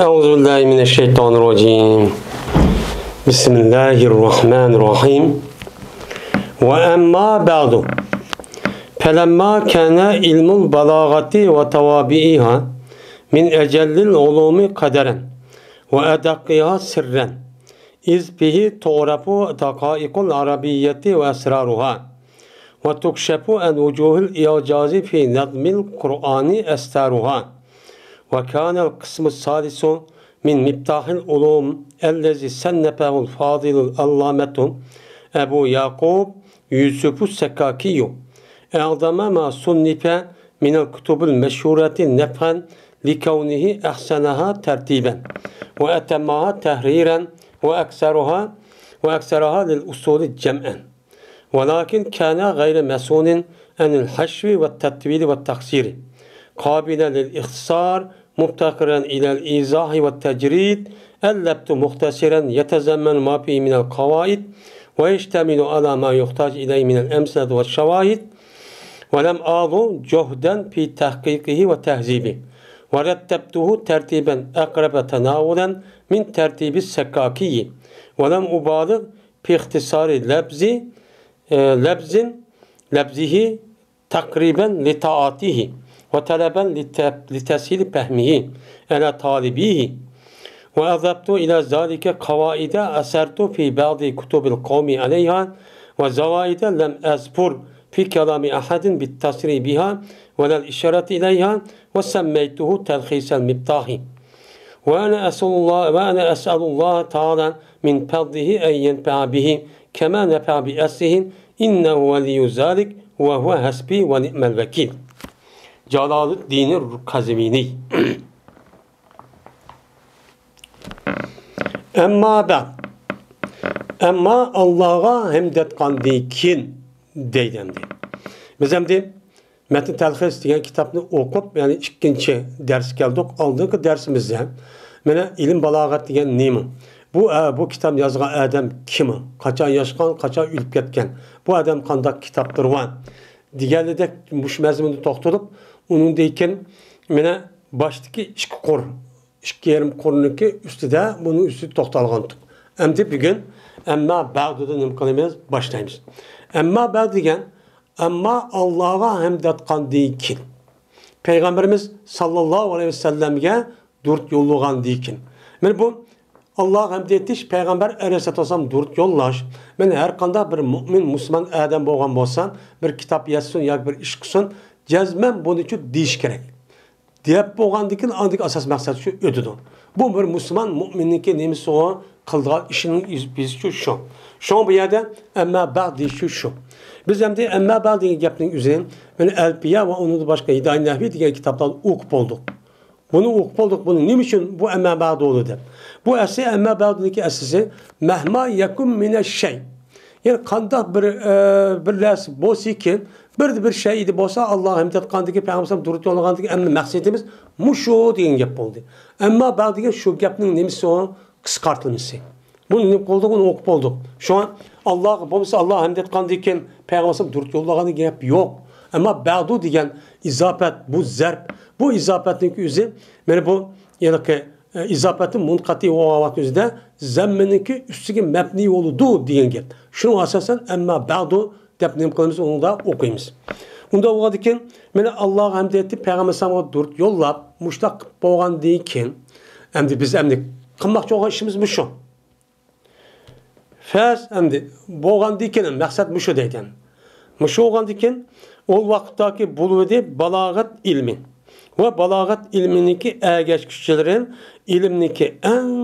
Euzubillahimineşşeytanirracim. Bismillahirrahmanirrahim. Ve emma ba'du. Felemma kana ilmul balagati ve tevabi'iha min ecellil ulumi kaderen ve edakkiha sirren. İz bihi tuğrafu dakaikul arabiyyeti ve esraruha. Ve tukşefu en vucuhul iyacazi fi nazmil Kur'ani estaruha. وكان القسم السادس من مفتاح العلوم الذي صنفه الفاضل العلامة أبو يعقوب يوسف السكاكي أعظم ما صنف من الكتب المشهورة نفعا لكونه أحسنها ترتيبا وأتمها تحريرا وأكثرها للأصول جمعا ولكن كان غير مسؤول عن الحشو والتطويل والتقصير قابلا للاختصار مفتقرا إلى الإيضاح والتجريد اللبت مختصرا يتزمن ما فيه من القواعد ويشتمل على ما يحتاج إليه من الأمثلة والشواهد ولم أعظ جهدا في تحقيقه وتهذيبه ورتبته ترتيبا أقرب تناولا من ترتيب السكاكي ولم أبالغ في اختصار لبزه تقريبا لطاعته وطلبا لتسهيل فهمه على طالبيه وأضفت إلى ذلك قواعد أثرت في بعض كتب القوم عليها وزوائد لم أذكر في كلام أحد بالتصريح بها ولا الإشارة إليها وسميته تلخيص المفتاح وأنا أسأل الله تعالى من فضله أن ينفع به كما نفع بأسره إنه ولي ذلك وهو حسبي ونعم الوكيل. Celaluddin Kazvini. Emma Allah'a hamd etkandan keyin deydi. Biz endi Metin Telhis degan kitapni o'qib, ya'ni ikkinchi dars keldik. Oldingi darsimizda mana ilm balog'at degan nima? Bu kitap yozgan odam kim? Qachon yashgan, qachon o'lib ketgan? Bu odam qanday kitapdir va deganidek mush mazmunni to'xtalib, uningdayken mana boshdagi ikki yarim qurniki ustida buni ustida to'xtalgandik. Endi bugun amma ba'dudan nima qilamiz? Boshlaymiz. Amma ba'd degan amma Allohga hamd etgandan keyin Payg'ambarimiz sallallohu alayhi vasallamga durud yo'llagandan keyin. Mana bu Allohga hamd etish, Payg'ambar alayhisolatu vasallam durud yo'llash. Men har qanday bir mu'min, musulmon odam bo'lgan bo'lsam, bir kitob yozsin yoki bir ish qilsin, jazman buni uchun deyish kerak. Deb bo'lgandan keyin andik asos maqsad shu o'tidi. Bu bir musulmon mu'minniki nemisi o qilgan ishining biz shu. Shu bu yerda amma ba'd deyish shu. Biz endi amma ba'd degan gapning o'zini mana Alfiya va uni boshqa Hidoyat Nahviy degan kitoblarni o'qib bo'ldik. Bunu o'qib bo'ldik. Buni nima uchun bu amma ba'd bo'ldi deb. Bu asli amma ba'dniki asosi mahma yakun minash-shay. Yani qanday bir narsa bo'lsa-ki, bir şey idi bo'lsa, Alloh hamd etgandagi Payg'ambar durud yo'llagandagi amma maqsadimiz mushu degan gap bo'ldi. Amma ba'd degan shu gapning nimasi o qisqartirilmasi. Buni nima qildik, uni o'qib bo'ldik. Shu an Alloh bo'lsa Alloh hamd etgandagi Payg'ambar durud yo'llagandagi gap yo'q. Amma ba'du degan izofat, bu zarb, bu izofatning o'zi mana bu ya'ni izofatning munqati o'g'avat o'zida zamminiki ustiga mabni bo'ludi degan gap. Shuni asosan amma ba'du deb nima qilamiz, uni da o'qiymiz. Unda o'qadikin mana Alloh hamd etdi, Payg'ambar sallallohu alayhi vasallam durud yo'llab, mushtaq bo'lgandan keyin endi biz qilmoqchi bo'lgan ishimiz bu shu. Faz endi bo'lgandan keyin maqsad bu shu deydi. Mushu bo'lgandan keyin o vaqtdagi bulvudi balog'at ilmi va balog'at ilminiki ergashkichilarin ilmniki eng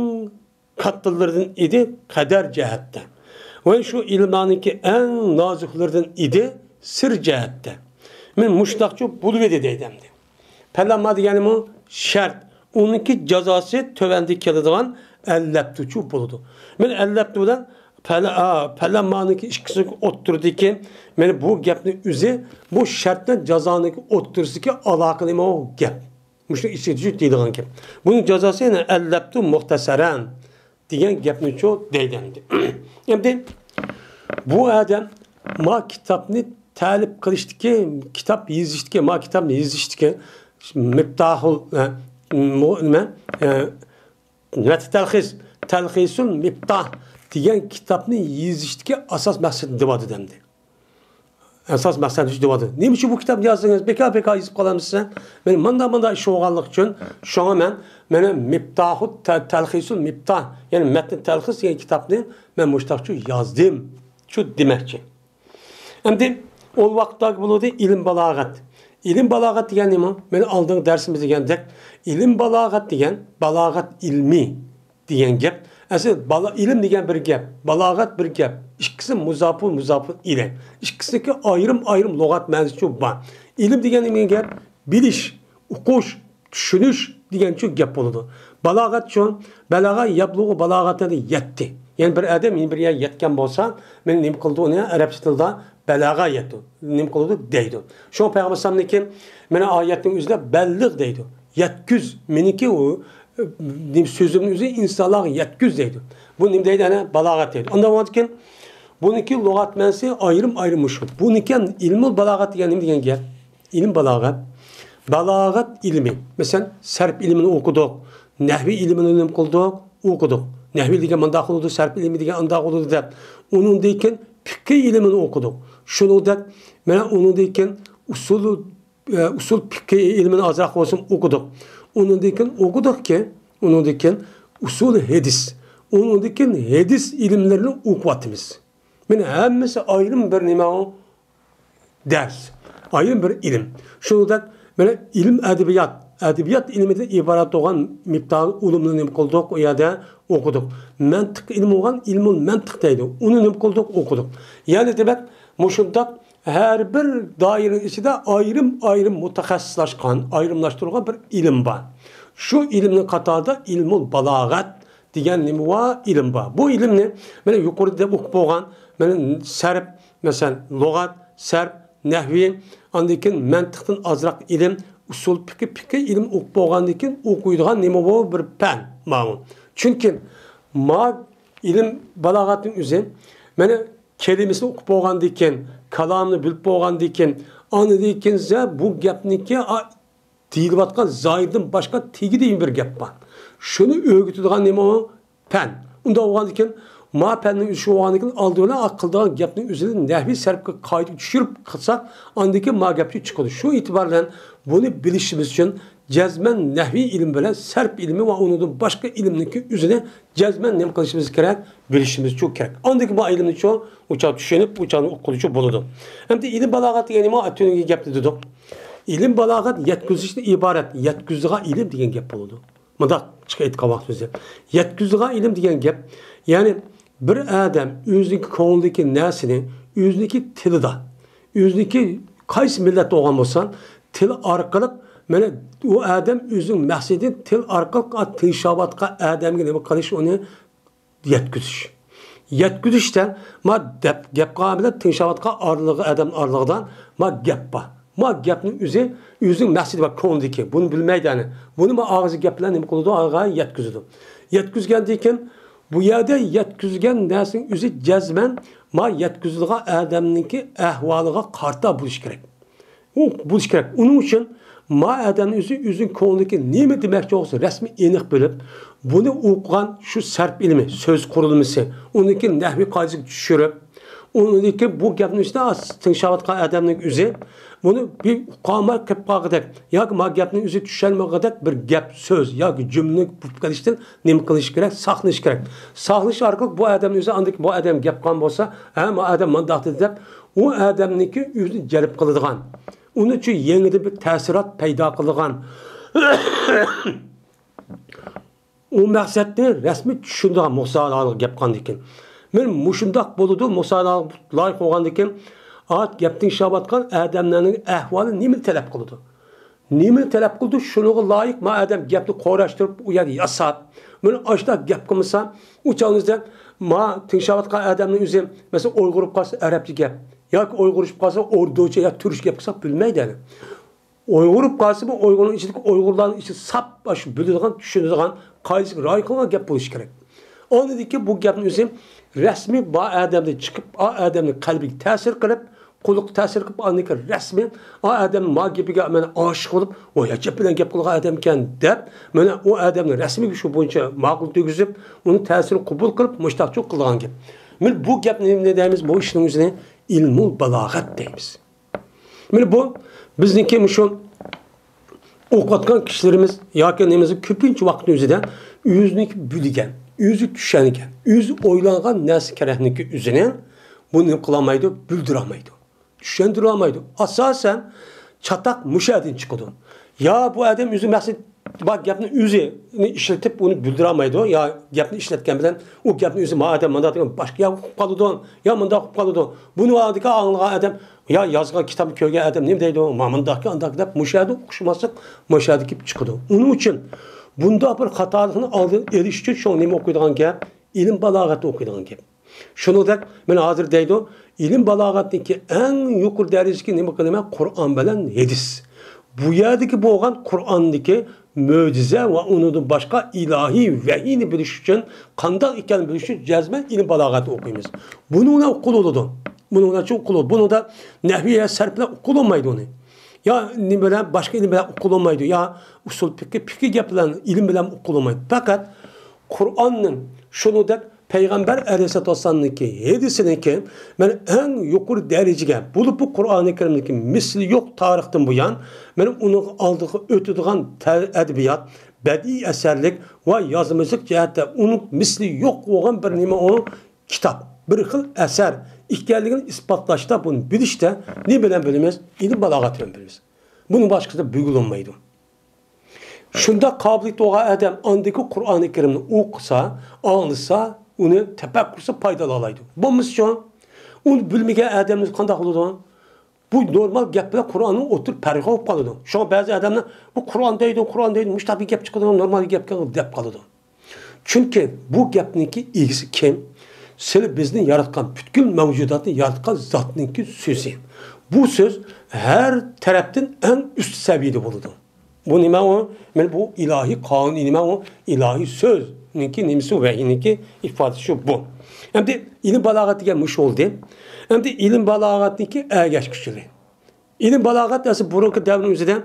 kattalaridan idi qadar jihatda. Ve şu ilmlarniki en naziklerden idi sir cihatte. Men muştaqçı bulvedi deydimdi. Pelama deganim o şart. Onunki cezası tövendi keladigan ellabtuchu buldu. Men ellabtudan pelamaniki ikkisi o'ttirdi ki, men bu gapni o'zi bu shartdan jazoniki o'ttirisiki aloqali o gap. Mushta ichida deydigan gap. Buning jazosi yana ellabtu muxtasaran degan gapni cho deydimdi. Endi bu adam ma kitapni talib qilishdiki, kitap yozishdiki, ma kitapni yozishdiki, miftahul Mətn təlxis, Təlxisul Miftah degan kitobni yozishdagi asos maqsad devodu demdi. Asos maqsad devodu. Nima uchun bu kitobni yozdingiz? Bekor yozib qolamsiz. Men manda ish olganlik uchun shunga men Miftahu Təlxisul Miftah, ya'ni Mətn təlxis degan kitobni men mushtaqcha yozdim. Shu demakchi. Endi o vaqtdagi bo'ladi ilm balog'at. İlim balağat degan nima? Men oldin darsimizda degandek, ilim balog'at degan balog'at ilmi degan gap. Asl ilim degan bir gap, balog'at bir gap. İkkisi muzafun ile. İkkisidagi ayrim lug'at ma'nosi bor. İlim degan nima gap? Bilish, o'qish, tushunish degan shu gap bo'ladi. Balog'at chun balag'a yablug'u balog'atni yetdi. Yani bir adam bir yer yetken bolsa, men nima qildi uni arabcha tilda balag'a yetdi. Nima qildi deydi. Shu Payg'ambar sallallohu meni oyatning o'zida balligh deydi. Yetkuz meniki u so'zimning o'zi insonlarga yetkuz deydi. Bu nima deydi ana balog'at deydi. Unda bo'lgan buniki lug'at ma'nosi ayrim shu. Buniki ilmul balog'at degan nima degan gap? Ilm balog'at ilmi. Masalan, sarf ilmini o'qidik, nahviy ilmini nima qildik? O'qidik. Nahviy degan manda qildi, sarf ilmi degan anda qildi deb. Uningdan keyin fiqh ilmini o'qidik. Shuningdek, mana uningdan usul fiqh ilmini azroq bo'lsin o'qidik. Uningdan keyin usul hadis. Uningdan keyin hadis ilmlarini o'qiyapmiz. Mana hammasi ayrim bir nima o ders. Ayrim bir ilm. Shuningdek, mana ilm adabiyat ilmidan iborat bo'lgan miqdor ulumni nima qildik, u yerda o'qidik. Mantiq ilmi bo'lgan ilmul mantiq deydi. Uni nima qildik, o'qidik. Ya'ni demak, mushundaq har bir doiraning ichida ayrim mutaxassislashgan, ayrimlashtirilgan bir ilm bor. Shu ilmning qatorida ilmul balog'at degan nima va ilm bor. Bu ilmni mana yuqorida o'qib bo'lgan, mana sarf, masalan, lug'at, sarf, nahviy, undan keyin mantiqdan azroq ilm, usul fiqh ilm o'qib bo'lgandan keyin o'qiydigan nima bu bir fan ma'lum. Chunki ilm balog'atning o'zi mana kelimasini o'qib bo'lgandan keyin, kalomni bilib bo'lgandan keyin, anidan keyin bu gapniki deyilayotgan zoirdan boshqa tegadigan bir gap bor. Shuni o'rgatadigan nima o? Fan. Unda bo'lgandan keyin fanning o'zi bo'lgandan keyin oldindan aqldan gapning o'zini nahviy sarfga qoida tushirib qilsak, andan keyin gapchi chiqadi. Shu e'tibordan buni bilishimiz uchun cazmen nahviy ilm bilan sarf ilmi ve onun başka ilmniki üzerine cazmen nem qilishimiz kerak, bilishimiz çok kerak. Ondaki bu ilmni çok uçak düşünüp uçağını okuduğu buludu. Hem de ilim balağat degani nima atönüge gap dedik. İlim balağat yetkizishdan iborat. Yetkizdigan ilim degan gap buludu. Mundaq chiqib aytgan vaqt o'zi. Yetkizdigan ilim degan gap, ya'ni bir odam o'zining ko'nglidagi narsani, o'zining tilida, o'zining qaysi millat bo'lgan bo'lsa, til orqali mana u odam o'zining maqsadi til orqali tinshovatga odamga nima qilish, uni yetkizish. Yetkizishda gap qilgan tinshovatga odam orlig'idan gap bor. Gapning o'zining maqsadi va ko'ngildagi. Buni bilmaydi ani. Buni og'iz gap bilan nima qiladi? Og'izga yetkazadi. Yetkazgandan keyin bu yerda yetkazgan narsaning o'zi jazman yetkazilgan odamningki ahvoliga qarta bo'lish kerak. Bo'lish kerak. Uning uchun adamning o'zining ko'ngildagi nima demoqchi bo'lsa rasmiy aniq bilib, buni o'qigan shu sarf ilmi, so'z qurilmasi, uniki nahviy qoidasiga tushirib, uniki bu gapning ustida tinshovatgan odamning o'zi bunu bir qoma qilib qolgandek yoki gapning o'zi tushunmagandek bir gap, so'z yoki jumla bo'lib qolishdan nima qilish kerak? Saqlash kerak. Saqlash orqali bu odamning o'zi andek bu odam gap qilgan bo'lsa, bu odam mandaq deb u odamniki o'zi jalb qiladigan. Onun için yeni bir təsirat peyda qılğan. O məqsədni rəsmi düşündüğün Musalarlıq gap qandıkən. Men muşundaq boludu Musalarlıq layıq olğandıkən, gapdin şabatqan adamlarının əhvalı nimi tələb qılıdı? Nimi tələb qıldı? Şunuğa layıq adam gapni qoraşdırıb u yerdə yasab. Men aşda gap qılmasa, uçağınızda tinşavatqan adamın özü, məsələn, Uyğurub qalsa Ərəbcə gap. Yoki Uyg'urishib qolsa Urducha yoki turishga qilsak bilmaydi. Uyg'urib qolsa bu Uyg'urning ichidagi Uyg'urlarning ichi sap shu biladigan, tushunadigan, qaysi ra'y qilgan gap bo'lishi kerak. Onidiki bu gapning o'zi rasmiy bu odamda chiqib, odamning qalbiga ta'sir qilib, qulluq ta'sir qilib andiki rasman odam ma gapiga mana oshiq bo'lib o ajab bilan gap qilgan odam ekan deb mana u odamni rasmiy shu bo'yicha ma'qul tegizib uni ta'sirini qabul qilib mushtaqchu qilgan gap. Mana bu gapni nima deymiz? Bu ishning o'zini ilmul balog'at deymiz. Mana bu bizniki shu o'qiyotgan kishilarimiz yoki nimizni ko'pincha vaqt o'zida o'ziniki bilgan, o'zi tushgan ekan, o'zi o'ylangan narsa kerakniki o'zini buni qilolmaydi, bildirolmaydi. Tushuntirolmaydi. Asosan chataq mushadin chiqadi. Ya bu odam o'zi maqsad bak gapni o'zini ishlatib uni bildirolmaydi, yo gapni ishlatgan bilan u gapni o'zi ma odam mana degan boshqa gap qilib qoladi, yo bunda qilib qoladi. Buni odamga anglagan odam ya yozgan kitobni ko'rgan odam nima deydi? Mamundaki andaq deb mushadi o'qishmaslik, mushadi kelib chiqadi. Uning uchun bunda bir xatolikni oldin erish uchun shu nima o'qiydigan gap, ilm balog'ati o'qiydigan gap. Shuningdek, men hozir deydi, ilm balog'atniki eng yuqori darajadagi nima qilaman? Qur'on bilan hadis. Bu yerdagi bo'lgan Qur'ondagi mo'jiza va undan boshqa ilohiy vahiyni bilish uchun qanday ekanini bilish uchun jazman ilm balog'ati o'qiymiz. Buni ular o'qiladi. Buni ular o'qiladi. Buni da nahviya sarf bilan o'qilmaydi uni. Ya nima bilan boshqa ilm bilan o'qilmaydi. Ya usul fiqh gap bilan ilm bilan o'qilmaydi. Faqat Qur'onning shuningdek Peygamber Aleyhisselam'nınki hedisiniki ben en yukarı dereceye bulup bu Kur'an-ı Kerim'deki misli yok tarihten bu yan benim onun aldığı ötüdüğün edebiyat, bedi eserlik ve yazımızlık cihette onun misli yok olan bir nime o kitap, bir xil eser ikkerliğini ispatlaşta bunu bilişte ne bilen bilimiz? İlim balağat bilimiz. Bunun başkası da büyülünmeydi. Şunda kabiliyet olan adam andaki Kur'an-ı Kerim'ini okusa, anlasa onu tefekkürse faydalı alaydı. Bu misyon onu bilmegen adamımız qanday qiladi? Bu normal gap bilan Qur'onni o'tirib parga olib qoladi. Şu bazı adamlar bu Qur'on deydi, mushtabiy gap chiqadi, normal gap deb qoladi. Chunki bu gapniki egisi kim? Siz bizni yaratgan butkul mavjudotni yaratgan zotniki so'zi. Bu so'z har tarafdan eng üst seviyede bo'ladi. Bu nima o? Men bu ilahi qonun nima o? İlahi söz. Niki nimisi vahiyniki ifadesi şu bu. Hem de ilim balağat degan mush oldu. Hem de ilim balağatniki ergash kuchli. İlim balağat nasıl burunki davrin o'zida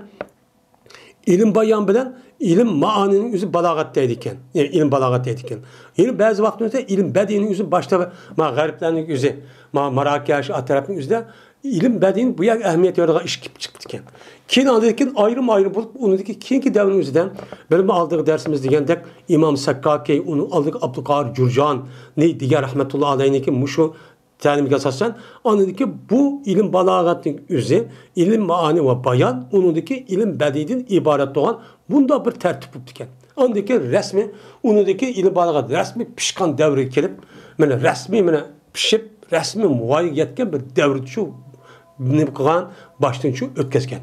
ilim bayon bilan ilim maanining o'zi balog'at deydi ekan. Yani ilim balog'at deydi ekan. Yani ba'zi vaqtlarda ilim badining o'zi boshda g'arblarning o'zi, Marokash atrofning o'zida ilim badining bu yer ahamiyat yorgan ish kelib chiqdi ekan. Keyin aldıkken ayrım bulup onundaki keyinki devrin özüden benim aldığı dersimiz degandek İmam Sakkaki, onu aldık Abdülkadir Cürcan ne diğer rahmetullahi aleyhine muşu ta'limga asosan onundaki bu ilim balog'atning o'zi ilim maani ve bayan onundaki ilim badiydan iborat olan bunda bir tertip bo'lib ekan. Ondaki resmi onundaki ilim balog'at resmi pishgan davri kelib mana resmi mana pishib resmi muvoyig yetgan bir davr shu nima qilgan boshdan shu o'tkazgan.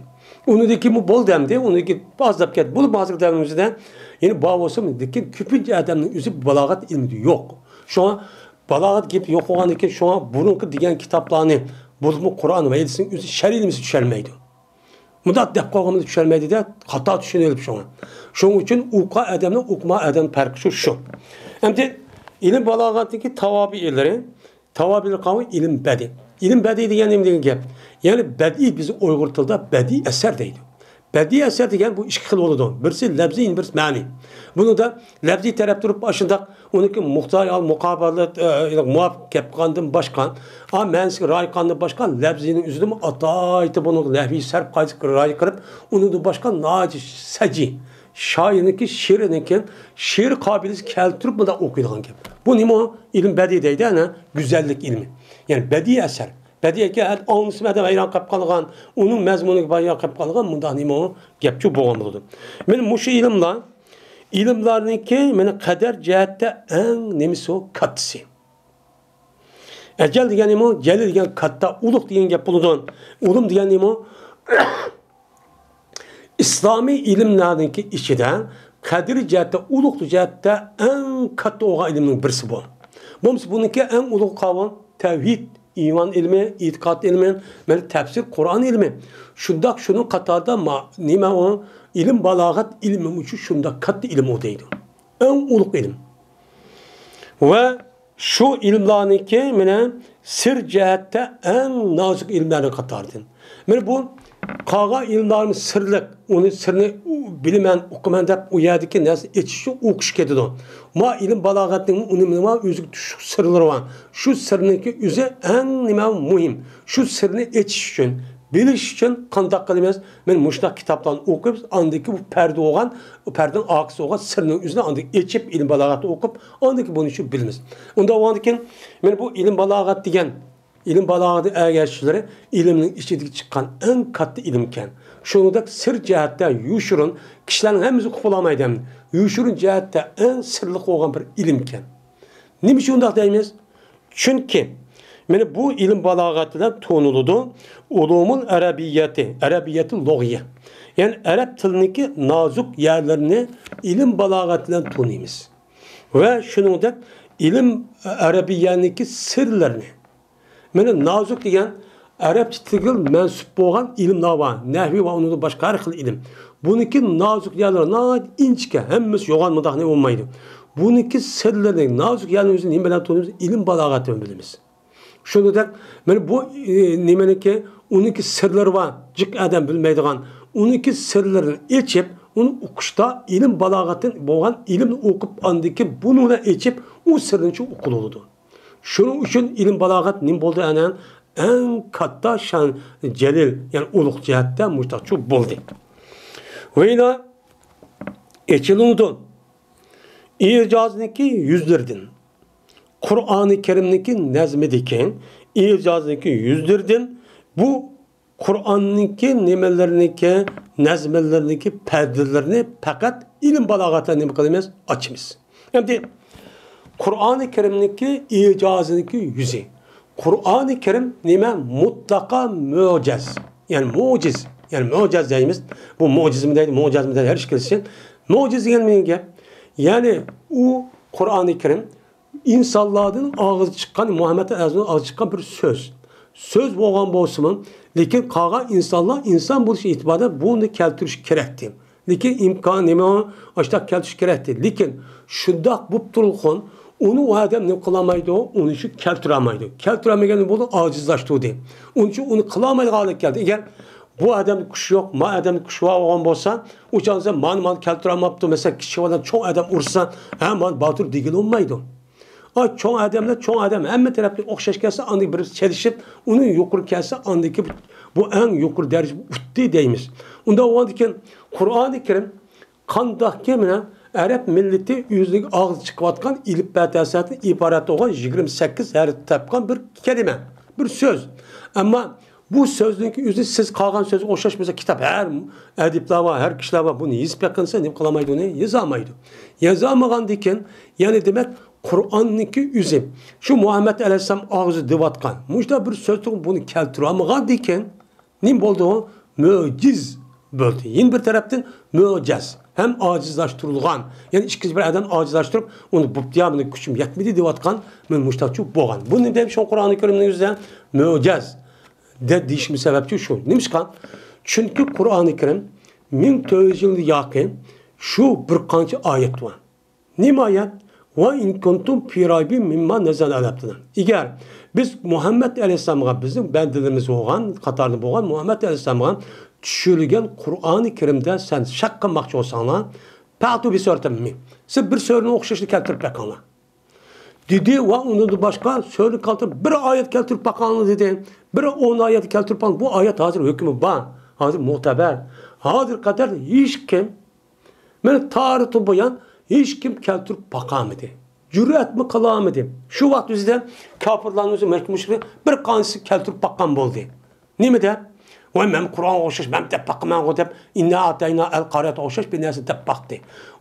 Onundaki bu bol demdi, onundaki bazı ket bulup bazı demimizden yani bağlısım dedik küpünce adamın üzü balağat ilmi yok. Şu an balağat gibi yok olan ki şu an bununki diyen kitaplarını bulup Kur'an ve hadisin üzü şer'i ilmisi düşermeydi. Mudat dekkalığımız düşermeydi de hata düşünelim şu an. Şunun için uqa adamla okuma adam farkı şu. Hem de ilim balağatındaki tavabileri kavmi ilim bedi. İlim bedi diyen ne gap? Yani bedi bizi Uygur tilda bedi eser deydi. Bedi eser degan bu iki xil oldu. Birisi lafzi, birisi ma'ni. Bunu da lafzi taraf turib başında onunki muhtay al muqabalat muaf kapqandan başkan, a ma'nisi rayqandan başkan lafzinin üzüdüm ataytı bunu lafzi sarf qaytı ray qilib, onu da başkan naci saci şairiniki şiiriniki şiir kabiliyeti keltirib bunda o'qiydigan gap. Bu nima ilm bedi deydi, ana güzellik ilmi. Yani bedi eser. Bədiyyə anlısı mədə vəyran qab qalğan, onun məzmunu vəyran qab qalğan, bunda nima o gəpçü boğan buldu. Mən muşu ilimlarınki mənə qədər cəhətdə ən nemisi o katısı. Əcəl deyən nima o, cəlil deyən katta, uluq deyən gəp buludun. Ulum deyən nima o, İslami ilimlarınki içidə, qədir cəhətdə, uluq cəhətdə ən katta oğa iliminin birisi bu. Bununki ən uluq qavan təvhid, İman ilmi, itikat ilmi, tefsir, Kur'an ilmi. Şundak şunun katarda nime o ilim balağat ilmi için şundak kat ilim o deydi. En uluk ilim. Ve şu ilmlarniki mene sir cihette en nazik ilmlerini katardın. Mene bu kağa ilmlarımız sırlık, onu sırrını bilmen, okuman dep o yerdeki nasıl içişi okuş kedidir. Ma ilim balagatının onun ma üzük düşük sırları var. Şu sırrınki üze en nima mühim. Şu sırrını içiş için, biliş için kandak kılmaz. Men muşnak kitaptan okuyup andaki bu perde olan, o perdenin aksı olan sırrının üzerine andaki içip ilim balagatı okup andaki bunu için bilmez. Onda o andaki men bu ilim balagat diyen İlim balagatı ergeççileri ilimnin içindeki çıkan en katlı ilimken. Şununda sır cihette yuşurun, kişilerin hemisi kupulamaydı. Yuşurun cihette en sırlık olan bir ilimken. Niye şundak deyimiz? Çünkü bu ilim balagatıdan tonuludu. Ulumul Arabiyeti logiye. Yani Arap dilindeki nazuk yerlerini ilim balagatından tonuyumuz. Ve şununda ilim Arabiyaniki sırlarını mene nazuk degan Arapça tilga mensup bo'lgan ilmlar var. Nahvi va uni boshqa har xil ilm. Buniki nazuk yerlar inchka, hammasi yo'g'onmidaq ne bo'lmaydi. Buniki sirlarning nazuk yerlarni o'zini nima bilan taniymiz? Ilm balog'atini bilamiz. Shuningdek, mana bu nimaniki uniki sirlari var, jiq adam bilmaydigan. Uniki sirlarini echib, uni o'qishda ilm balog'atin bo'lgan ilmni o'qib andiki buni echib, u sirni o'qiladi. Şunun için ilim balagat nim boldu anan en katta şan celil yani uluk cihette muştakçı boldu. Ve ila eçilundu icazındaki yüzlerden Kur'an-ı Kerim'deki nezmediken icazındaki yüzlerden bu Kur'an'daki nimelerindeki nezmelerindeki perdelerini fakat ilim balagatla ne kılmaz açımız. Hem Kur'an-ı Kerim'deki icazındaki yüzü. Kur'an-ı Kerim nime mutlaka muciz. Yani muciz. Yani muciz deyimiz. Bu muciz mi değil, muciz mi değil her şey için. Muciz gelmeyin. Yani o Kur'an-ı Kerim insanların ağzı çıkan, Muhammed Aleyhisselam'ın ağzı çıkan bir söz. Söz boğan bolsunun. Lakin kağa insanlar, insan bu itibarda bunu keltiriş gerekti. Lakin imkan nime o açtak keltiriş gerekti. Lakin şundak bu turulğun onu o adam ne kılamaydı o, onun için keltiremaydı. Keltiremeyeni bunu acizlaştırdı. Onun için onu kılamaydı hale geldi. Eğer bu adam kuş yok, ma adam kuş var olan bolsa, o canlıza man keltiremaptı. Mesela kişi olan çok adam ursa, hemen batır değil olmaydı. Çok adam, hem tarafta okşaş gelse, andık bir çelişip, onu yukarı gelse, andaki bu en yukarı derece utti deyimiz. Onda o andaki Kur'an-ı Kerim, kandak kemine, Arap milleti yüzlük ağzı çıkıvatkan ilip betesatın ibaret olan 28 her tapkan bir kelime, bir söz. Ama bu sözlüğün yüzü siz kalkan sözü oşaş mesela kitap her edipler var, her kişiler var. Bunu yazıp yakınsa ne kılamaydı onu yazamaydı. Yazamayan diken yani demek Kur'an'daki yüzü. Şu Muhammed Aleyhisselam ağzı divatkan. Muşta bir sözlüğün bunu keltiramayan diken ne oldu o? Muciz böldü. Yine bir taraftan muciz. Hem acizlaştırılgan. Yani işkiz bir adam acizlaştırıp onu buptiyamını güçüm yetmedi divatkan men muştakçı boğan. Bunun dedim şu Kur'an-ı Kerim'in yüzden muciz de dişimi sebepçi şu. Neymiş kan? Çünkü Kur'an-ı Kerim 1400 yıl yakın şu bir kançı ayet var. Neyim ayet? Ve in kuntum fi raybin mimma nezal alabdinan. Eğer biz Muhammed Aleyhisselam'a bizim bendelimiz olan, Katar'da boğan Muhammed Aleyhisselam'a düşürülgen Kur'an-ı Kerim'de sen şak kılmakçı olsanlar, pa'tu bir söyletimi. Siz bir sözünü okşaşlı keltirip bakanlar. Dedi ve onu da başka sözünü keltirip bir ayet keltirip bakanlar dedi. Bir 10 ayet keltirip bakanlar. Bu ayet hazır hükmü var. Hazır muhteber. Hazır kadar hiç kim beni tarihte boyan hiç kim keltirip bakanmadı. Cüret mi kılamadı. Şu vakit bizden kafirlerin özü müşrikler bir kanısı keltirip bakan oldu. Ne mi de? Ve ben Kur'an oşaş, ben tepakman o dep inna atayna el qaryat oşaş bir nesi tepaktı.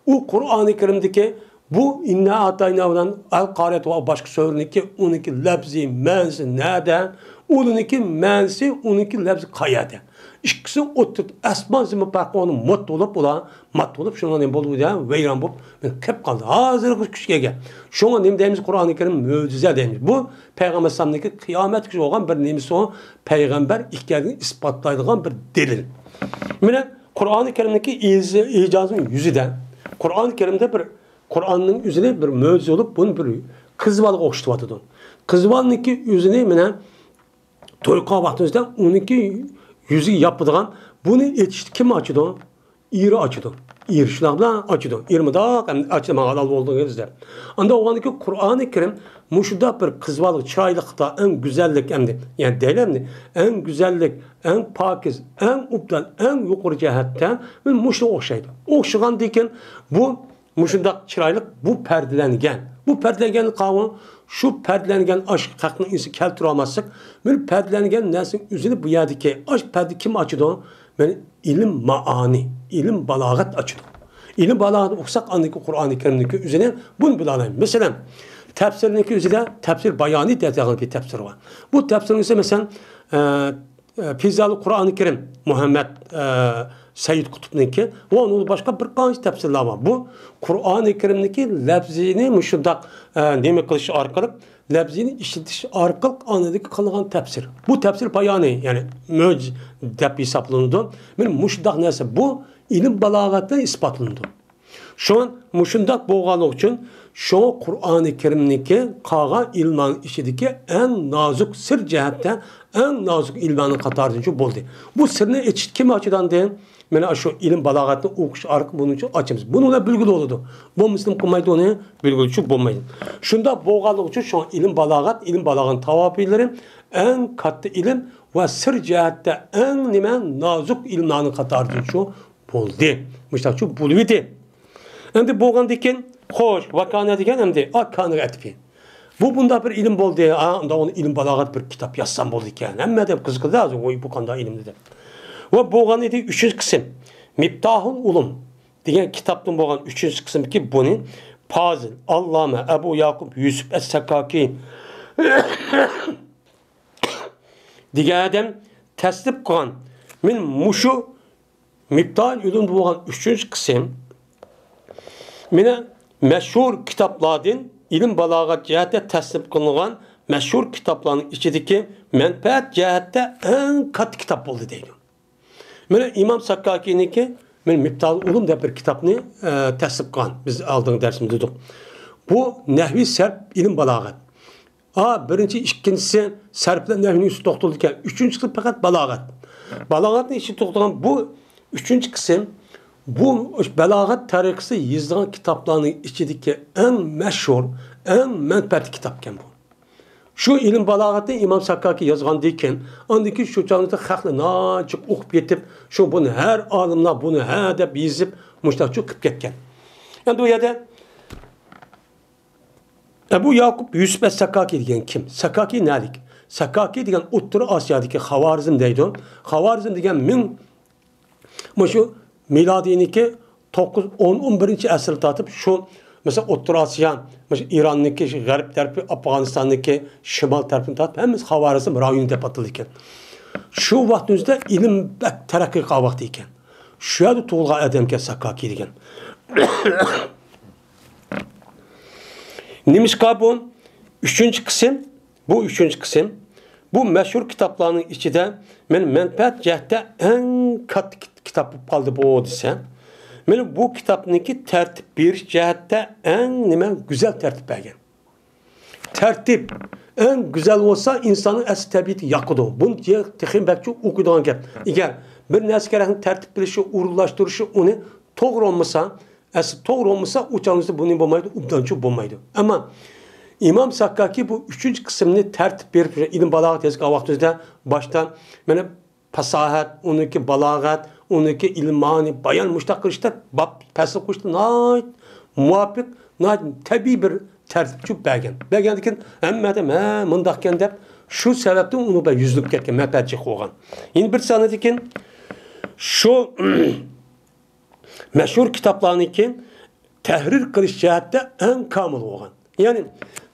O Kur'an-ı Kerim'deki bu inna atayna olan el qaryat ve başka sözünki onunki lafzi mensi nerede? Onunki mensi onunki lafzi kayada. İkisi oturt asman zimi pakı onu mut olup şuna ne bolu ya veyran bulup ben kep kaldı. Hazır küçüğe gel. Şuna ne deyimiz Kur'an-ı Kerim mucize deyimiz. Bu Peygamber Sallallahu kıyamet günü olan bir nemisi o peygamber ihtiyaçını ispatlaydıgan bir delil. Yine Kur'an-ı Kerim'deki icazın yüzüden Kur'an-ı Kerim'de bir Kur'an'ın yüzüne bir mucize olup bunun bir kız balık okşutuvatıdı. Kız balığınki yüzünü mene toyqa vaxtımızda onunki yüzü yapıdığan bunu etişti kim açıdı? İri açıdı. İri şunaqla açıdı. İrmidaq açıdı mağadal olduğunuzda. Anda oğandaki Kur'an-ı Kerim muşuda bir kız balık çıraylıqda en güzellik emdi. Yani deylemdi. En güzellik, en pakiz, en ubdal, en yuqur cəhətdən muşda oxşaydı. Oxşıgan deyken bu muşunda çıraylık bu perdelengen. Bu perdelengen kavun şu perdelengen aşk hakkını insi keltür almazsak böyle perdelengen nesin üzerine bu yerdeki aşk perde kim açıdı o? Yani ilim maani, ilim balagat açıdı. İlim balagat okusak andaki Kur'an-ı Kerim'deki üzerine bunu bilalayım. Mesela tefsirindeki üzerine tefsir bayani dediğimiz bir tefsir var. Bu tefsirin ise mesela Fizal-ı Kur'an-ı Kerim Muhammed Seyyid Kutup'nınki ve onun başka bir kanç tefsirler var. Bu Kur'an-ı Kerim'deki lefzini müşuddak neme kılışı arkalık lefzini işitiş arkalık anladaki kalıgan tefsir. Bu tefsir bayani yani möc dep hesaplanıdı. Yani müşuddak neyse bu ilim balagatına ispatlanıdı. Şu an müşuddak boğalık için şu Kur'an-ı Kerim'deki kağa ilmanın işideki en nazuk sır cihette en nazuk ilmanın katarıcı buldu. Bu sırrını eşit kimi açıdan deyin? Mene şu ilim balagatını okuş arka bunun için açımız. Bununla bilgili oldu. Bu Müslüm kumaydı onu bilgili için bulmayın. Şunda boğalık için şu an ilim balagatın tavabileri en katlı ilim ve sır cihette en nimen nazuk ilmanın katarıcı buldu. Müştak buluydu. Hem boğan diken hoş, vakana diken hem de akkanı etki. Bu bunda bir ilim bol diye, onda onu ilim balagat bir kitap yazsam bol diken. Hem de kızgıdı az o bu konuda ilimlidir. Ve boğan idi üçüncü kısım. Miftahul Ulum diyen kitaptan boğan üçüncü kısım ki bunu Fazıl, Allame, Ebu Yakup, Yusuf Es-Sakaki diyen adam teslip kılan min muşu Miftahul Ulum boğan üçüncü kısım mine meşhur kitaplardan ilim balagat cihette teslip kılınan meşhur kitapların içindeki menfaat cihette en kat kitap oldu değil. Mene İmam Sakkaki'ninki men Miftahul Ulum diye bir kitabını teslip kılan. Biz aldığımız dersimizde dedik. Bu nehvi serp ilim balagat. Birinci, ikincisi serple nehvinin üstü toktulurken üçüncüsü fakat balagat. Balagatın içi toktulanan bu üçüncü kısım bu belagat tarikisi yazılan kitaplarının içindeki en meşhur, en menfaatli kitapken bu. Şu ilim balagatı İmam Sakkaki yazgan deyken, andaki şu canlıda haklı naçık okup yetip, şu bunu her alımla bunu her de bizip, müştakçı kıp ketken. Yani bu yerde Ebu Yakup Yusuf Es-Sakkaki diyen kim? Sakkaki nelik? Sakkaki diyen Uttur Asya'daki Havarizm deydi. Havarizm diyen min, şu miladiniki 9-10-11. Əsr tatıb şu mesela Orta Asya, mesela İran'daki, Garip tarafı, Afganistan'daki, Şimal tarafını tatıb, hemiz Havarizm rayonu dep atılırken. Şu vaktimizde ilim terakki qavaqtı iken. Şu adı tuğulğa edemke Sakkaki diyen. Nimişka bu üçüncü kısım, bu meşhur kitaplarının içinde menfaat cihette en kat kitap kaldı bu odise. Bu kitabındaki tertip bir cihette en güzel tertip belgen. Tertip en güzel olsa insanın es tabiati yakıdı. Bunu diye texim belki okuduğun gap. Eğer bir neskerenin tertip bilişi, uğurlaştırışı onu doğru olmasa, doğru olmasa uçağınızda bunu bulmaydı, ubdançı bulmaydı. Ama İmam Sakkaki bu üçüncü kısmını tertip bir ilim balagat yazık vaxtımızda baştan pasahat, onunki balagat, onunki ilmani, bayan müştak kılışta, pesel kılışta, muvaffik, tabi bir tertipçi belgen. Belgen dikin, emmedem, mındakken dep, şu sebepten onu ben yüzlük ketken, mehbetçik olgan. Yine bir sene dikin, şu meşhur kitaplarınki tehrir kılış cihette en kamil olgan. Yani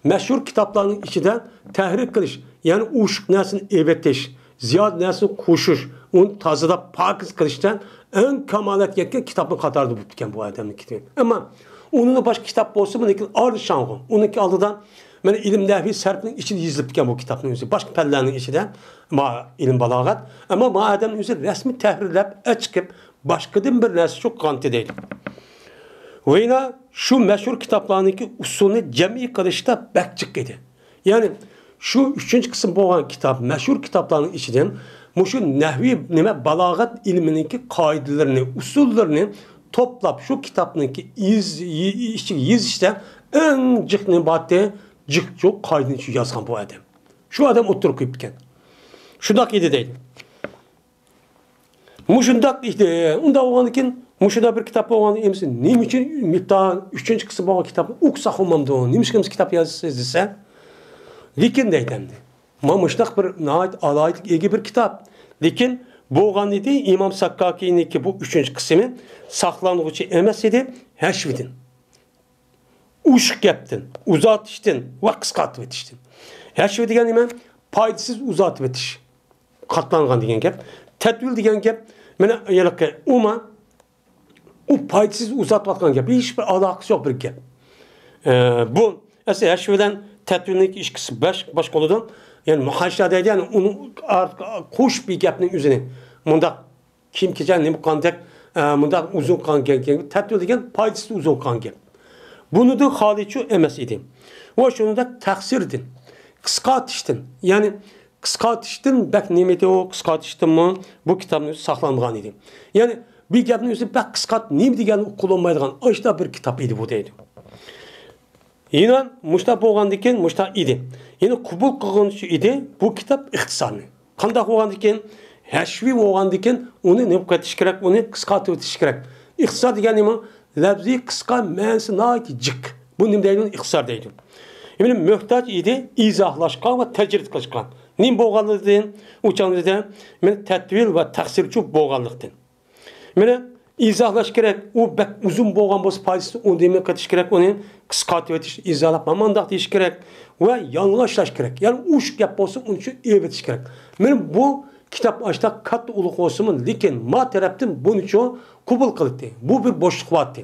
meşhur kitaplarının içinden tehrir kılış, yani uşuk nesin evetiş, ziyad nesin kuşuş, onu tazıda pakiz kılıştan en kamalet yetken kitabını katardı bu adamın kitabı. Ama onun başka kitap olsa bununki ağır şanğı. Onunki aldıdan ben ilim nehvi serpinin içinde yazılıp bu kitabın üzeri. Başka pellerinin içinden ilim balagat. Ama adamın üzeri resmi tehrirlep, çıkıp başka bir nesli çok kanti değil. Ve yine şu meşhur kitaplarındaki usulünü cem'i kılışta bekçik idi. Yani şu üçüncü kısım boğan kitap, meşhur kitapların içinden şu nehvi nime balagat ilminiki kaidelerini, usullerini toplap şu kitapındaki iz işte en cık battı cık çok kaydını şu yazan bu adam. Şu adam oturup iken. Şundak idi değil. Muşundak işte. Onda oğanıkin muşunda bir kitap oğanı emsin. Nim için müpta üçüncü kısım boğan kitap uksak olmamdı o. Nimiş kımız kitap yazısız ise. Lekin deydendi. Mamışdak bir nait alaylık ilgi bir kitap. Lekin boğan idi İmam Sakkaki'nin ki bu üçüncü kısmı saklanıcı emes idi. Heşvidin. Uş geptin. Uzat iştin. Ve kıskatıp etiştin. Heşvi degen hemen paydasız uzatıp etiş. Katlangan degen gep. Tedvil degen gep. Mene yelake uma o paydasız uzatvatkan gep. Hiçbir alakası yok bir gep. Bu ese heşviden tedvilindeki işkisi baş koludan yani muhaşşadaydı yani onu koş bir gepnin üzerine munda kim kecen ne bu kandak munda uzun kan gep. Tedvil degen paydasız uzun kan gep. Bunu da haliço emes idi. O şunu da taksirdin. Kıska atıştın. Yani kıska atıştın. Bak nimeti o kıska atıştın mı? Bu kitabın özü saklanmağın idi. Yani bir gapın özü bak kıska at nimeti gelin kullanmaydıgan aşta bir kitap idi bu deydi. Yine muşta boğan diken muşta idi. Yine kubul kılgınışı idi. Bu kitap ihtisarlı. Kandak boğan diken heşvi boğan diken onu ne katiş gerek onu kıska atış gerek. İhtisar diken neymi? Lafzi kıska mənsi naiti cık. Bu nim deydi ihtisar deydi. Eminim mühtaç idi izahlaşkan ve tecrid kılışkan. Nim boğanlıktan, uçanlıktan, men tetvil ve taksirçu boğanlıktan. Mene izahlaş gerek, o bek uzun boğan boz paydası, onu demek katış gerek, onu kıskatı etiş, izahlapmamandak deyiş gerek ve yanlaşlaş gerek. Yani uç gap olsun, onun için iyi etiş gerek. Benim bu kitap açta kat uluk olsun, lekin ma taraftan bunun için kubul kılıktı. Bu bir boşluk vardı.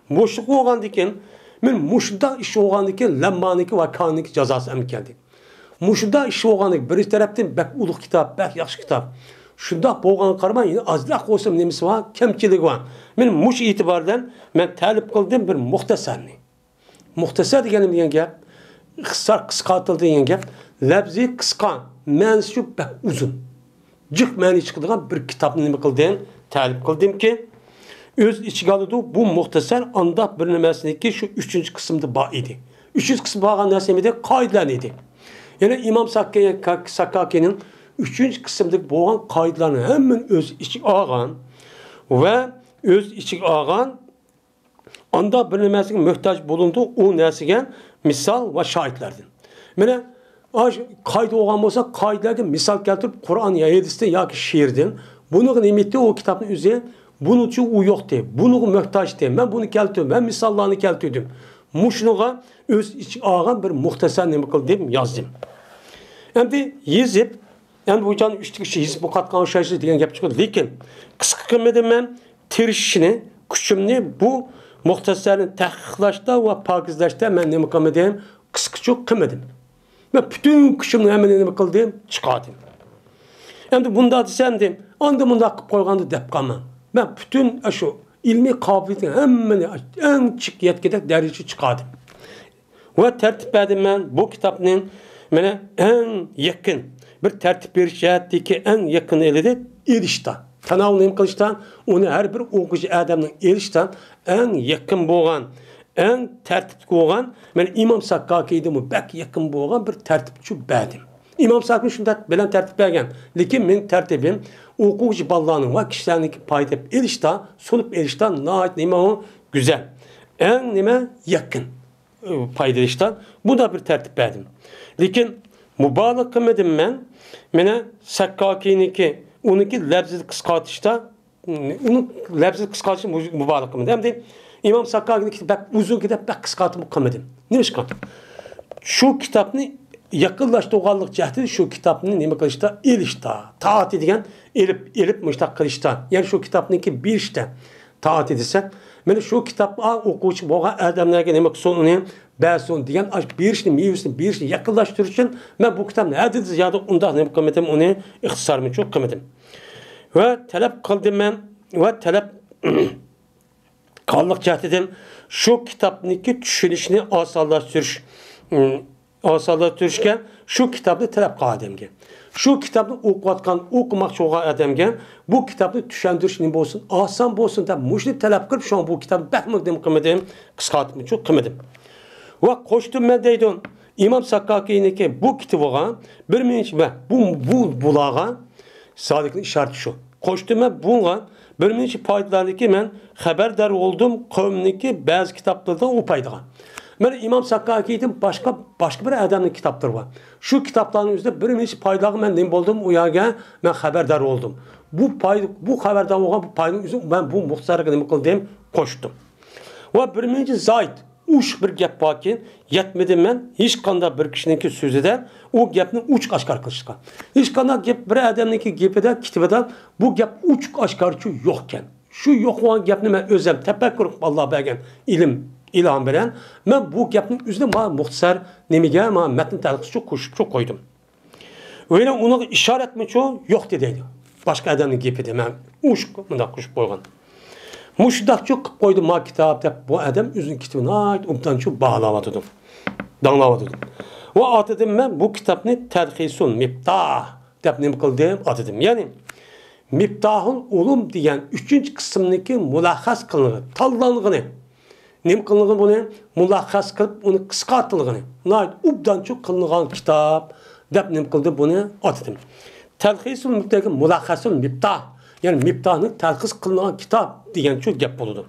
Boşluk olgan diken, men muşda iş olganlıkken lemmaniki ve kaniki cezası em geldi. Muşda iş olganlık bir taraftan bek uluk kitap, bek yaxşı kitap. Şunda boğan karman yine azlak olsam nemisi var, kemçilik var. Men muş itibardan men talip kıldım bir muhtasarni. Muhtasar degenim diyen gap, kıskatıldı diyen gap, labzi kıska, mensu bek uzun. Cık meni çıkıdığan bir kitabını nemi kıldım, talip kıldım ki, öz içi alıdı bu muhtasar anda bir nemesindeki şu üçüncü kısımda bağ idi. Üçüncü kısım bağın nesemide kaydılan idi. Yani İmam Sakkaki'nin üçüncü kısımdaki boğan kayıtlarını hemen öz içi ağan ve öz içi ağan anda bir nemesine mühtaç bulundu o nesine misal ve şahitlerden. Yani kaydı oğan olsa kayıtlardan misal getirip Kur'an ya hadiste ya ki şiirden bunu nimetti o kitabın üzerine bunun için o yoktu. Bunu mühtaçtı. Ben bunu keltiydim. Ben misallarını keltiydim. Muşnuğa öz içi ağan bir muhtasar nemi kıldım yazdım. Hem yazıp yani bu can üç kişi hizip bu katkan şahisi diyen gap çıkıyor. Lekin kısa kılmadım ben tirişini, küçümünü bu muhtasarın tahkiklaşta ve pakizlaşta ben nemi kılmadım. Kısa çok kılmadım. Ben bütün küçümünü hemen nemi kıldım, çıkardım. Hem bunda desendim, anda bunda koygandı dep kalmam. Ben bütün şu ilmi kabiliyetin hemen en çık yetkide derece çıkardım. Ve tertip edin ben bu kitabın bana en yakın bir tertip bir şehitteki en yakın elinde erişten. Tanavlayım kılıştan onu her bir okuyucu adamın erişten en yakın boğan, en tertip boğan ben İmam Sakkaki'ydi mi bek yakın boğan bir tertipçi bedim. İmam Sakkaki'nin şunda bilen tertip bergen. Lekin benim tertibim okuyucu ballarının ve kişilerindeki paydep erişten, sunup erişten nahit nime o güzel. En nime yakın payda erişten. Bu da bir tertip bedim. Lekin mübalağ kılmadım ben. Mene Sakkaki'ninki onunki lafzı kısaltışta onun lafzı kısaltışı mübalağ kılmadım. Hem de İmam Sakkaki'ninki bak uzun kitap bak kısaltımı kılmadım. Ne işkan? Şu kitabını yakınlaştırganlık cehdi şu kitabını neme kılışta ilişta taat edigen elip müştak kılışta. Yani şu kitabınki bir işte taat edilsek men şu kitap okuyucu boğa adamlarga nima sonunu bəson degan bir ishni mevzusini bir ishni yaqinlashtirish uchun men bu kitobni hadid ziyoda unda nima qilmadim uni ixtisormen çok qilmadim. Va talab qildim men va talab Kanlıq cəhdidən şu kitabniki düşünüşünü asallaştırışken şu kitabını talep qı adamga. Şu kitabını okumakçı olan adamga bu kitabını düşündürüş ne olsun, asan olsun da muşni talep qırıp şu an bu kitabı bakmadım qımadım, qısqatım çok qımadım. Ve koştum ben deydim İmam Sakkaki'ninki bu kitabıga bir minç ve bu bulağa sadıkın işareti şu. Koştum ben bunga bir minç paydalarındaki ben haberdar oldum kavmindeki bazı kitaplardan o paydağa. Ben İmam Sakkaki'nin başka bir adamın kitapları var. Şu kitapların üzerinde bir minç paydağı ben neyim oldum uyaga ben haberdar oldum. Bu haberdar olan bu paydın üzerinde ben bu muhtarlığı kıldım koştum. Ve bir minç zayt uç bir gap var ki yetmedim ben hiç kanda bir kişininki sözüde o gapni uç aşkar kılışka. Hiç kanda gap bir adamınki gapida kitibida bu gap uç aşkarçı yokken. Şu yok olan gapni ben özlem tefekkür Allah bergen ilham veren ben bu gapnin üzerine bana muhtasar nemige ama metnin talqısı çok koydum. Öyle onu işaret mi çok yok dediydi. Başka adamın gapida ben uç bunda kuş koygan. Muşdak çok koydum ma kitapta bu adam üzün kitabına ait umdan çok bağlavadım. Danlavadım. Ve atadım ben bu kitabını terhisun miftah dep ne kıldım atadım. Yani miftahun ulum diyen 3. kısımdaki mulahhas kılını, tallanlığını ne kılını bunu mulahhas kılıp onu kıskatlığını. Ait umdan çok kılınған kitap dep ne kıldım bunu atadım. Terhisun miftahın mulahhasun miftah yani miftahını telhis kılınan kitap diyen çok gap buludu.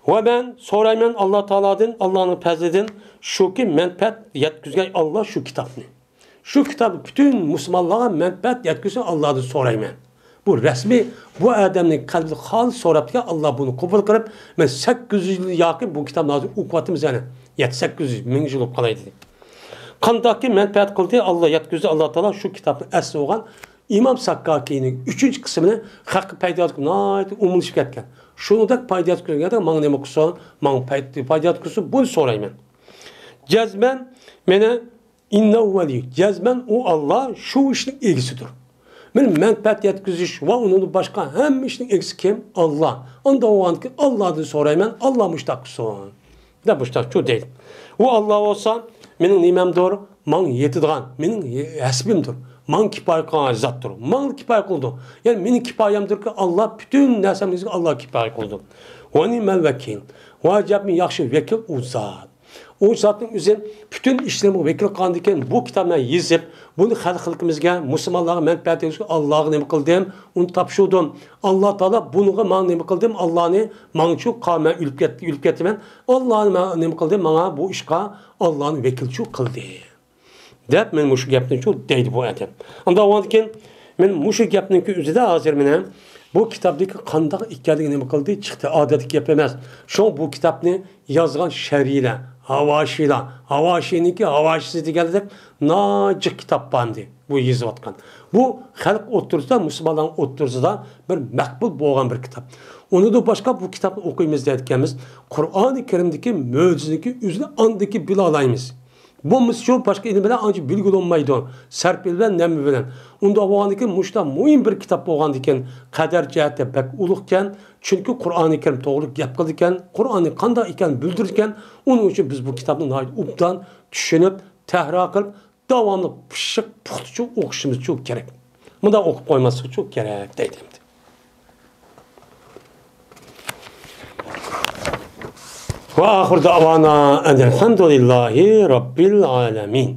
Ve ben sorayım Allah Teala'dan, Allah'ın fazleden şu ki menfaat yetkizgen Allah şu kitabını. Şu kitabı bütün Müslümanlara menfaat yetkizgen Allah'dan sorayım. Bu resmi, bu adamın kalbi hal sorap ki Allah bunu kabul kırıp ben 800 yıl yakın bu kitap nazır ukvatımız yani 800 bin yıl kalaydı. Kandaki menfaat kıldı Allah yetkizgen Allah Teala şu kitabın esli olan İmam Sakkaki'nin 3. kısmını hakkı paydalık nayet umuluşup ketken. Şunu da paydalık kılın bana ne okusun, bana paydalık kılsın bunu sorayım ben. Cezmen mene innehu veli. Cezmen o Allah şu işin ilgisidir. Benim menfaat yetkizmiş ve onun başka hem işin ilgisi kim? Allah. Onda o an ki Allah'dan sorayım ben. Allah müştak kılsın. Da müştak şu değil. O Allah olsa benim nimem doğru. Man yetidigan. Benim hasbimdir. Man kipay kılgan zattır. Man kipay kıldı. Yani benim kipayemdir ki Allah bütün nesemizde Allah kipay kıldı. Ve nimel vekil. Ve acabmin yakşı vekil o zat. O zatın üzerine bütün işlerimi vekil kıldıkken bu kitabına yazıp bunu halkımızga, Müslümanlara menfaat edilmiş Allah'ı ne kıldım, onu tapşırdım. Allah Teala bunu bana ne kıldım, Allah'ını bana çok kavme ülüp getirmen. Allah'ını ne kıldım, bana bu işe Allah'ın vekil çok kıldı. Dep men muşu gapni çok deydi bu adam. Onda o anken men muşu gapninki üzerinde hazır menen bu kitapdaki qandaq ikkaligini nima qildi chiqdi odatga gap emas. Şu bu kitapni yozgan shariyle, havashiniki havashisi deganidek nojiq kitap bandi bu yozayotgan. Bu xalq o'rtasida, musulmonlar o'rtasida bir maqbul bo'lgan bir kitap. Onu da başka bu kitapni o'qiymiz deyotganmiz. Qur'oni Karimdagi mo'jizniki o'zini andiki bila olamiz. Bu misyon başka ilim bilen ancak bilgi olmaydı. Serpil bilen, nemi bilen. Onda oğandaki muşta mühim bir kitap oğandiken kader cihette pek ulukken çünkü Kur'an-ı Kerim doğru gap kılırken Kur'an'ı kanda iken bildirirken onun için biz bu kitabın ubdan düşünüp tehra kılıp devamlı pışık puhtucu okuşumuz çok gerek. Bunu da okup koyması çok gerek deydim. Ve ahir davana enelhamdülillahi rabbil alemin.